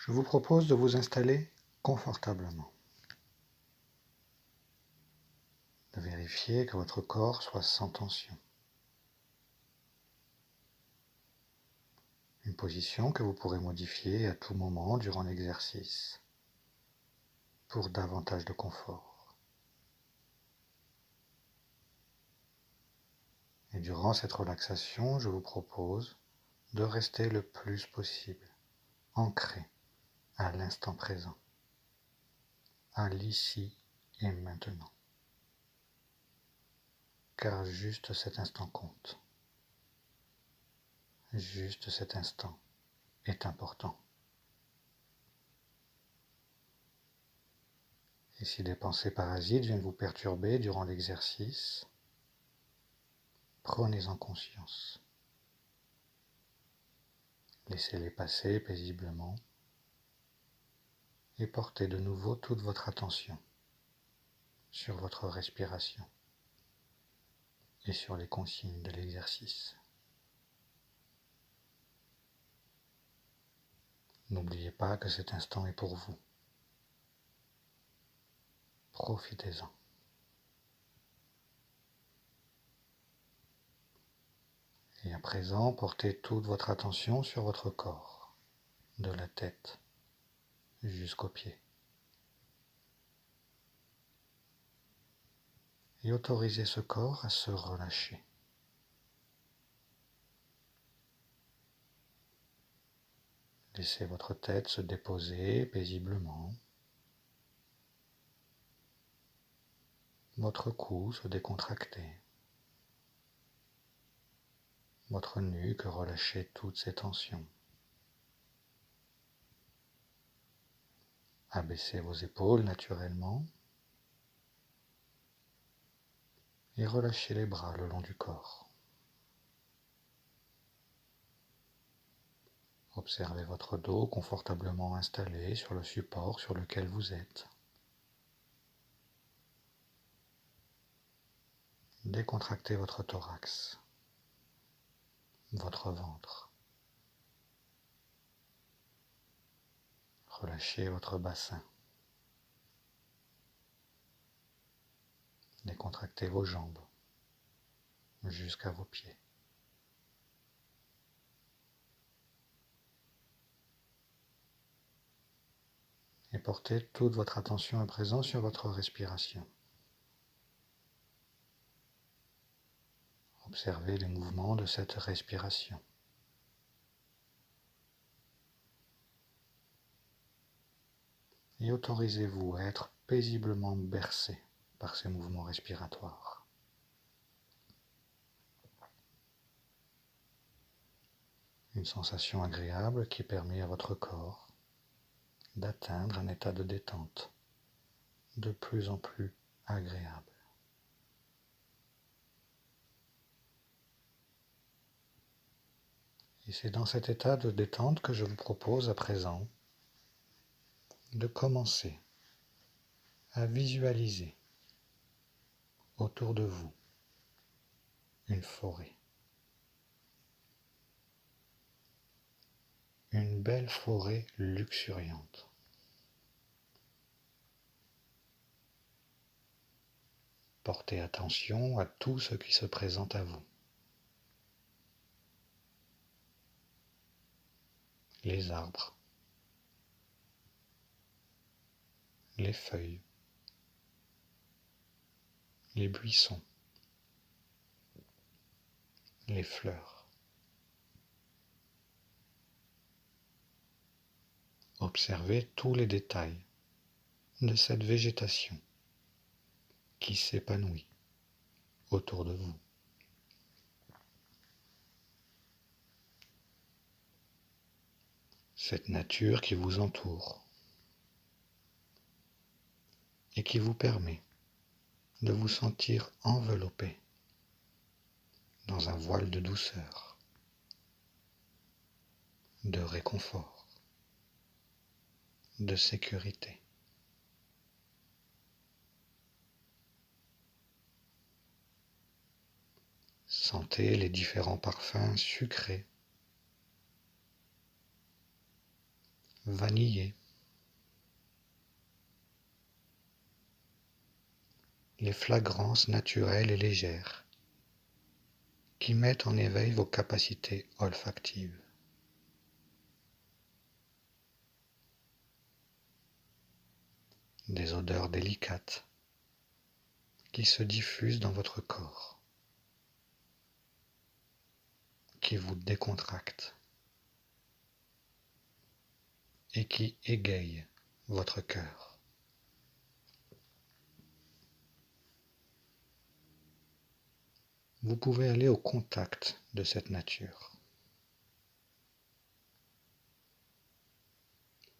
Je vous propose de vous installer confortablement, de vérifier que votre corps soit sans tension. Une position que vous pourrez modifier à tout moment durant l'exercice pour davantage de confort. Et durant cette relaxation, je vous propose de rester le plus possible ancré à l'instant présent, à l'ici et maintenant. Car juste cet instant compte. Juste cet instant est important. Et si des pensées parasites viennent vous perturber durant l'exercice, prenez-en conscience. Laissez-les passer paisiblement et portez de nouveau toute votre attention sur votre respiration et sur les consignes de l'exercice. N'oubliez pas que cet instant est pour vous. Profitez-en. Et à présent, portez toute votre attention sur votre corps, de la tête jusqu'aux pieds. Et autorisez ce corps à se relâcher. Laissez votre tête se déposer paisiblement, votre cou se décontracter, votre nuque relâcher toutes ses tensions. Abaissez vos épaules naturellement et relâchez les bras le long du corps. Observez votre dos confortablement installé sur le support sur lequel vous êtes. Décontractez votre thorax, votre ventre. Relâchez votre bassin. Décontractez vos jambes jusqu'à vos pieds. Et portez toute votre attention à présent sur votre respiration. Observez les mouvements de cette respiration. Et autorisez-vous à être paisiblement bercé par ces mouvements respiratoires. Une sensation agréable qui permet à votre corps d'atteindre un état de détente de plus en plus agréable. Et c'est dans cet état de détente que je vous propose à présent de commencer à visualiser autour de vous une forêt. Une belle forêt luxuriante. Portez attention à tout ce qui se présente à vous. Les arbres, les feuilles, les buissons, les fleurs. Observez tous les détails de cette végétation qui s'épanouit autour de vous. Cette nature qui vous entoure et qui vous permet de vous sentir enveloppé dans un voile de douceur, de réconfort, de sécurité. Sentez les différents parfums sucrés vanillées, les flagrances naturelles et légères qui mettent en éveil vos capacités olfactives. Des odeurs délicates qui se diffusent dans votre corps, qui vous décontractent et qui égayent votre cœur. Vous pouvez aller au contact de cette nature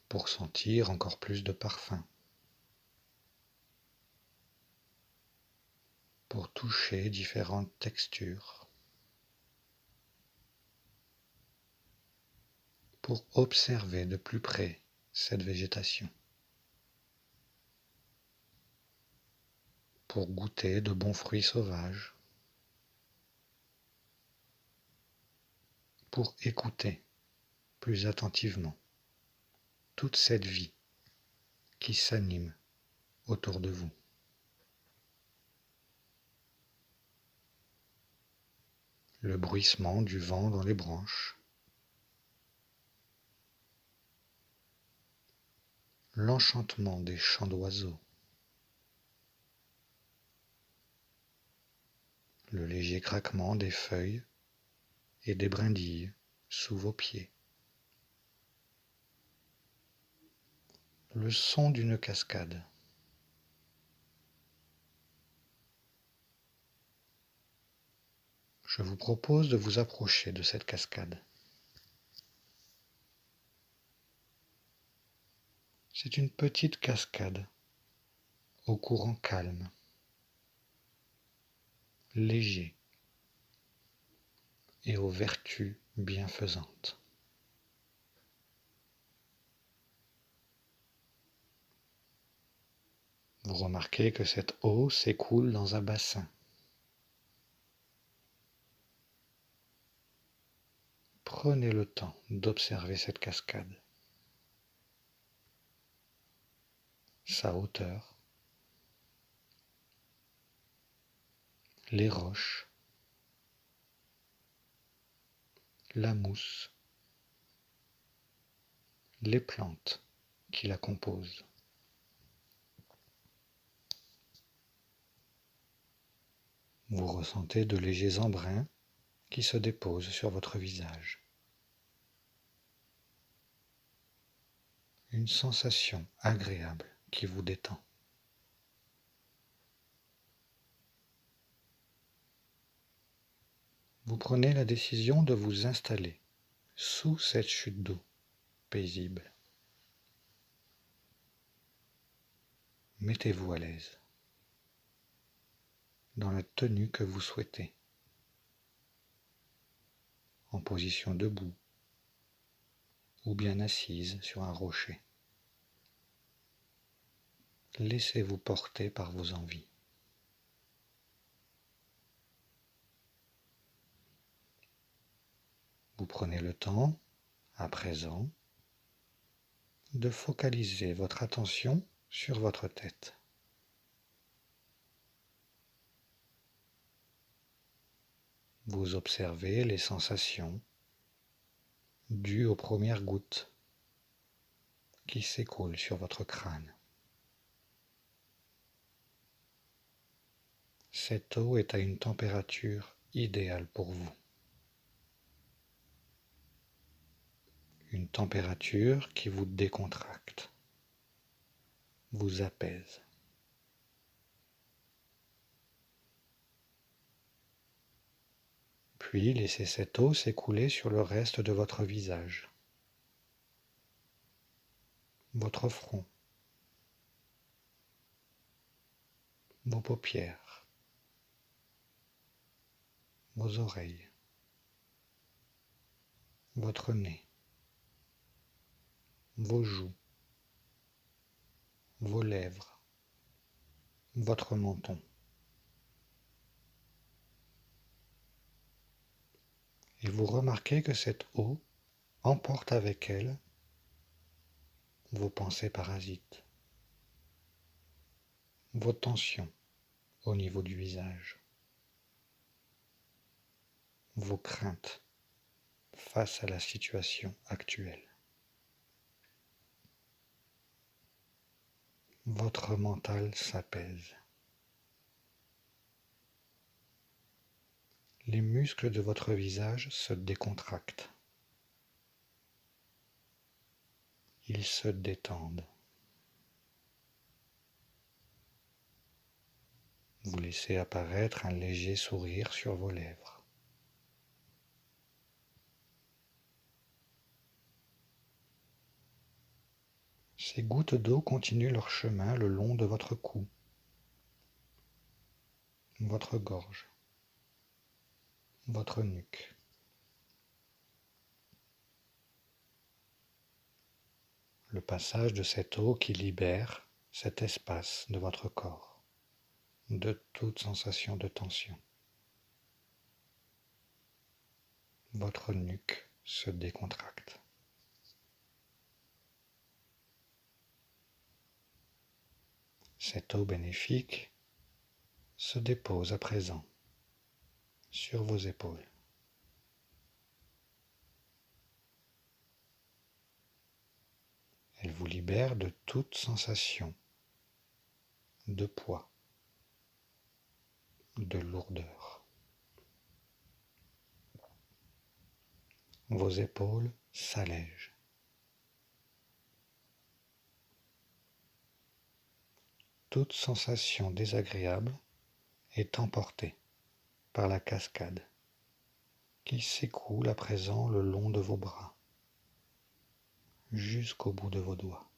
pour sentir encore plus de parfum, pour toucher différentes textures, pour observer de plus près cette végétation, pour goûter de bons fruits sauvages, pour écouter plus attentivement toute cette vie qui s'anime autour de vous. Le bruissement du vent dans les branches, l'enchantement des chants d'oiseaux, le léger craquement des feuilles et des brindilles sous vos pieds, le son d'une cascade, je vous propose de vous approcher de cette cascade. C'est une petite cascade au courant calme, léger et aux vertus bienfaisantes. Vous remarquez que cette eau s'écoule dans un bassin. Prenez le temps d'observer cette cascade, sa hauteur, les roches, la mousse, les plantes qui la composent. Vous ressentez de légers embruns qui se déposent sur votre visage. Une sensation agréable qui vous détend. Vous prenez la décision de vous installer sous cette chute d'eau paisible. Mettez-vous à l'aise dans la tenue que vous souhaitez, en position debout ou bien assise sur un rocher. Laissez-vous porter par vos envies. Vous prenez le temps, à présent, de focaliser votre attention sur votre tête. Vous observez les sensations dues aux premières gouttes qui s'écoulent sur votre crâne. Cette eau est à une température idéale pour vous. Une température qui vous décontracte, vous apaise. Puis laissez cette eau s'écouler sur le reste de votre visage, votre front, vos paupières, vos oreilles, votre nez, vos joues, vos lèvres, votre menton. Et vous remarquez que cette eau emporte avec elle vos pensées parasites, vos tensions au niveau du visage, vos craintes face à la situation actuelle. Votre mental s'apaise. Les muscles de votre visage se décontractent. Ils se détendent. Vous laissez apparaître un léger sourire sur vos lèvres. Ces gouttes d'eau continuent leur chemin le long de votre cou, votre gorge, votre nuque. Le passage de cette eau qui libère cet espace de votre corps de toute sensation de tension. Votre nuque se décontracte. Cette eau bénéfique se dépose à présent sur vos épaules. Elle vous libère de toute sensation de poids, de lourdeur. Vos épaules s'allègent. Toute sensation désagréable est emportée par la cascade qui s'écoule à présent le long de vos bras jusqu'au bout de vos doigts.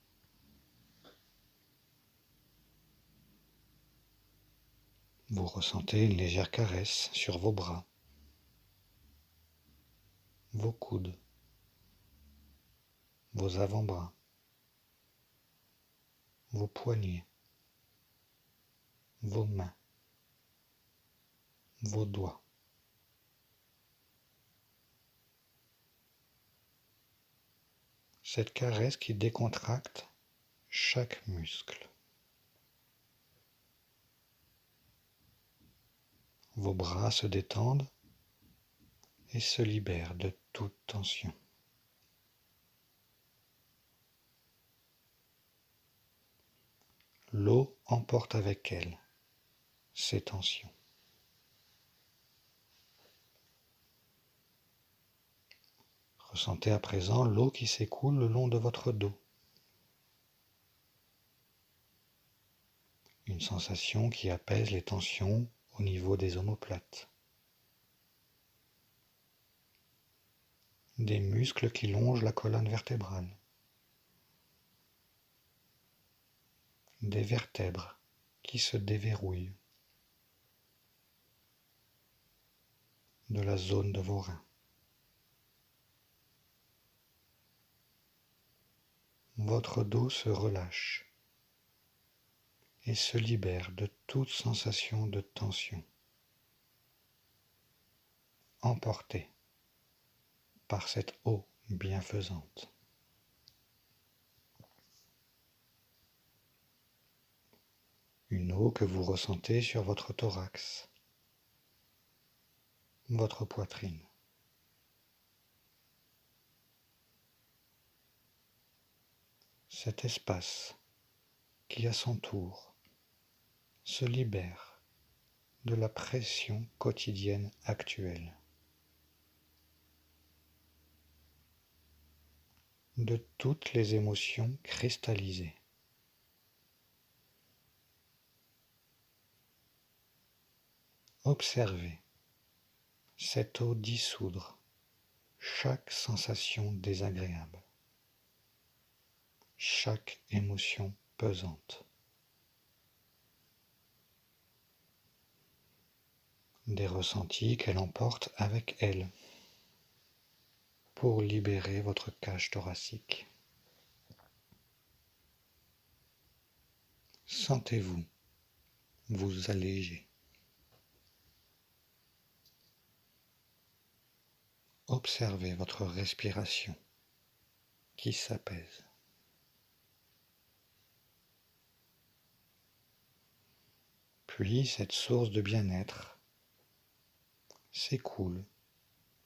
Vous ressentez une légère caresse sur vos bras, vos coudes, vos avant-bras, vos poignets, vos mains, vos doigts. Cette caresse qui décontracte chaque muscle. Vos bras se détendent et se libèrent de toute tension. L'eau emporte avec elle ces tensions. Ressentez à présent l'eau qui s'écoule le long de votre dos. Une sensation qui apaise les tensions au niveau des omoplates. Des muscles qui longent la colonne vertébrale. Des vertèbres qui se déverrouillent. De la zone de vos reins. Votre dos se relâche et se libère de toute sensation de tension, emporté par cette eau bienfaisante. Une eau que vous ressentez sur votre thorax, votre poitrine. Cet espace qui à son tour se libère de la pression quotidienne actuelle, de toutes les émotions cristallisées. Observez cette eau dissoudre chaque sensation désagréable, chaque émotion pesante. Des ressentis qu'elle emporte avec elle pour libérer votre cage thoracique. Sentez-vous vous alléger. Observez votre respiration qui s'apaise. Puis cette source de bien-être s'écoule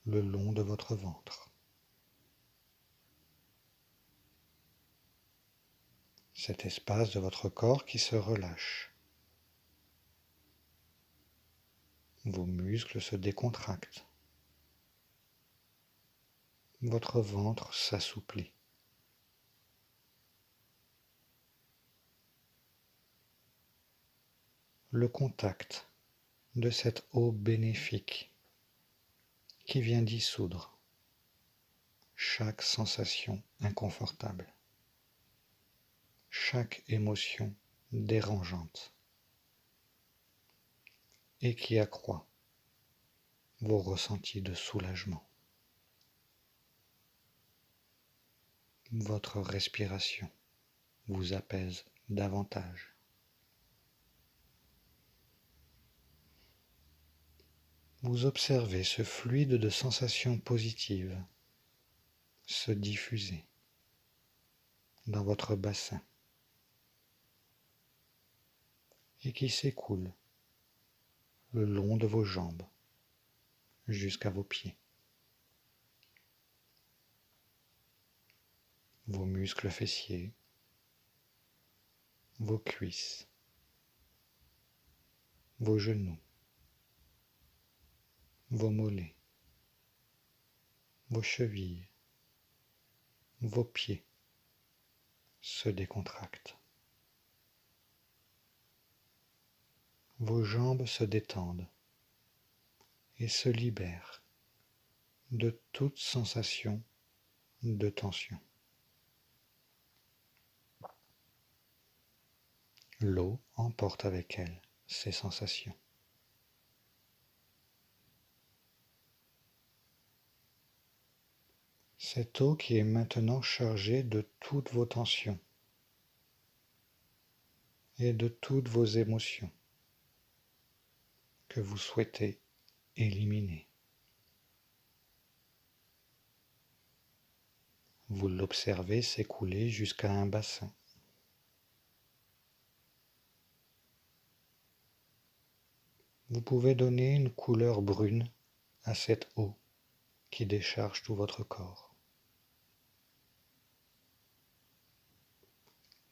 le long de votre ventre. Cet espace de votre corps qui se relâche. Vos muscles se décontractent. Votre ventre s'assouplit. Le contact de cette eau bénéfique qui vient dissoudre chaque sensation inconfortable, chaque émotion dérangeante et qui accroît vos ressentis de soulagement. Votre respiration vous apaise davantage. Vous observez ce fluide de sensations positives se diffuser dans votre bassin et qui s'écoule le long de vos jambes jusqu'à vos pieds. Vos muscles fessiers, vos cuisses, vos genoux, vos mollets, vos chevilles, vos pieds se décontractent. Vos jambes se détendent et se libèrent de toute sensation de tension. L'eau emporte avec elle ces sensations. Cette eau qui est maintenant chargée de toutes vos tensions et de toutes vos émotions que vous souhaitez éliminer. Vous l'observez s'écouler jusqu'à un bassin. Vous pouvez donner une couleur brune à cette eau qui décharge tout votre corps.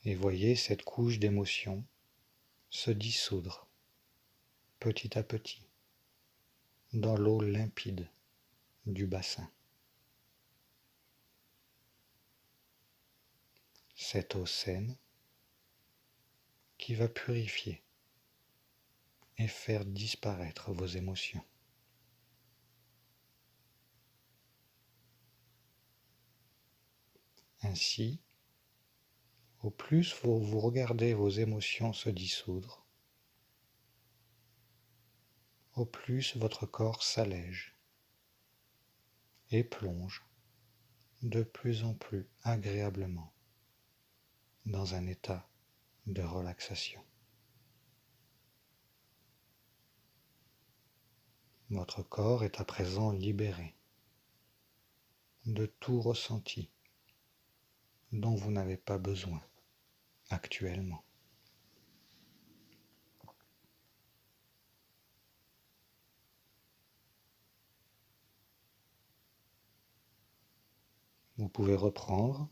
Et voyez cette couche d'émotions se dissoudre petit à petit dans l'eau limpide du bassin. Cette eau saine qui va purifier et faire disparaître vos émotions. Ainsi, au plus vous regardez vos émotions se dissoudre, au plus votre corps s'allège et plonge de plus en plus agréablement dans un état de relaxation. Votre corps est à présent libéré de tout ressenti dont vous n'avez pas besoin actuellement. Vous pouvez reprendre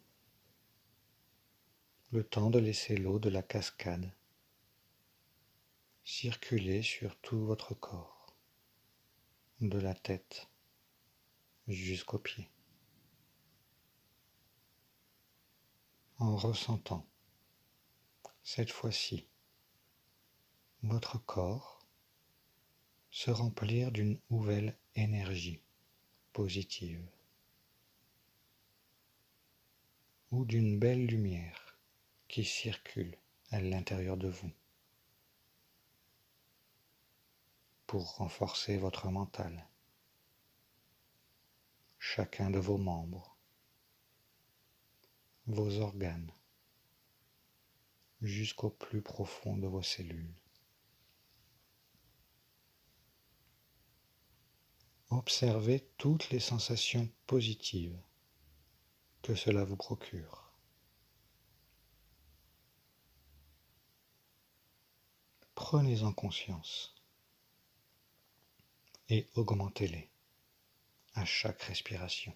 le temps de laisser l'eau de la cascade circuler sur tout votre corps, de la tête jusqu'aux pieds, en ressentant cette fois-ci votre corps se remplir d'une nouvelle énergie positive ou d'une belle lumière qui circule à l'intérieur de vous pour renforcer votre mental, chacun de vos membres, vos organes, jusqu'au plus profond de vos cellules. Observez toutes les sensations positives que cela vous procure. prenez-en conscience et augmentez-les à chaque respiration.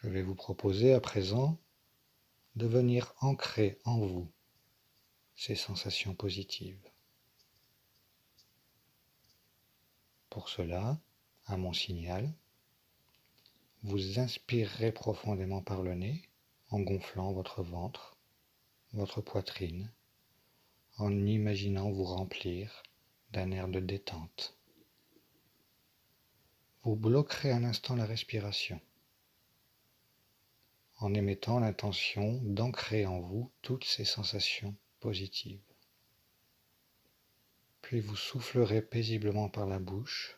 Je vais vous proposer à présent de venir ancrer en vous ces sensations positives. Pour cela, à mon signal, vous inspirerez profondément par le nez en gonflant votre ventre, votre poitrine, en imaginant vous remplir d'un air de détente. Vous bloquerez un instant la respiration en émettant l'intention d'ancrer en vous toutes ces sensations positives. Puis vous soufflerez paisiblement par la bouche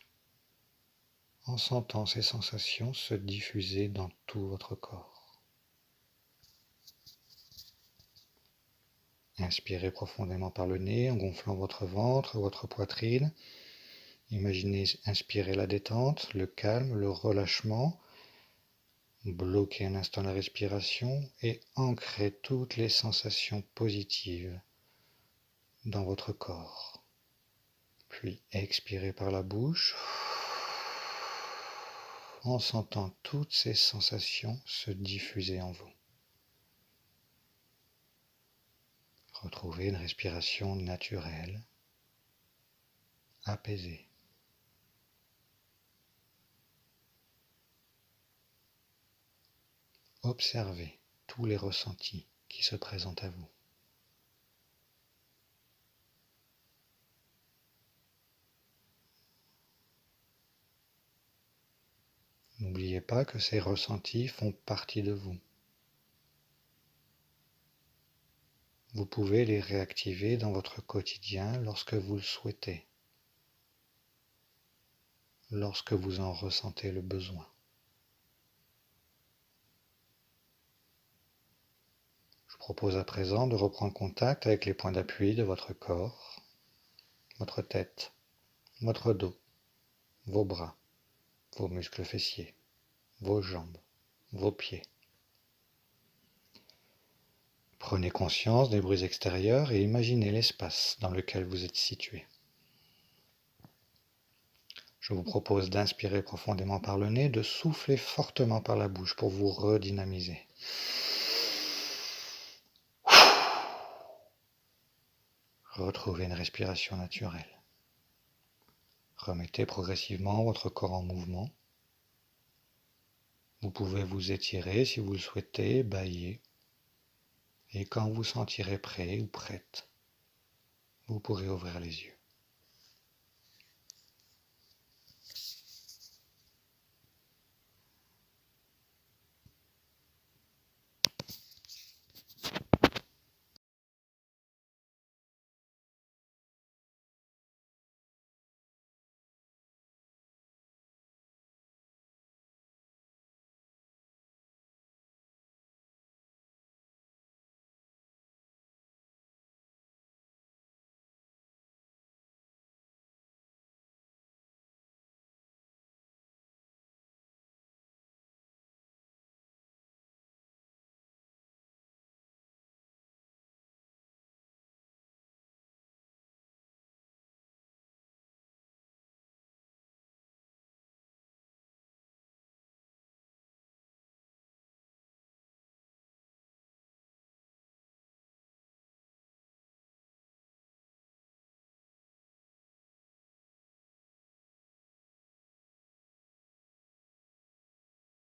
en sentant ces sensations se diffuser dans tout votre corps. Inspirez profondément par le nez en gonflant votre ventre, votre poitrine. Imaginez inspirer la détente, le calme, le relâchement. Bloquez un instant la respiration et ancrez toutes les sensations positives dans votre corps. Puis expirez par la bouche en sentant toutes ces sensations se diffuser en vous. Retrouvez une respiration naturelle, apaisée. Observez tous les ressentis qui se présentent à vous. N'oubliez pas que ces ressentis font partie de vous. Vous pouvez les réactiver dans votre quotidien lorsque vous le souhaitez, lorsque vous en ressentez le besoin. Je vous propose à présent de reprendre contact avec les points d'appui de votre corps, votre tête, votre dos, vos bras, vos muscles fessiers, vos jambes, vos pieds. Prenez conscience des bruits extérieurs et imaginez l'espace dans lequel vous êtes situé. Je vous propose d'inspirer profondément par le nez, de souffler fortement par la bouche pour vous redynamiser. Retrouvez une respiration naturelle. Remettez progressivement votre corps en mouvement. Vous pouvez vous étirer si vous le souhaitez, bâiller. Et quand vous sentirez prêt ou prête, vous pourrez ouvrir les yeux.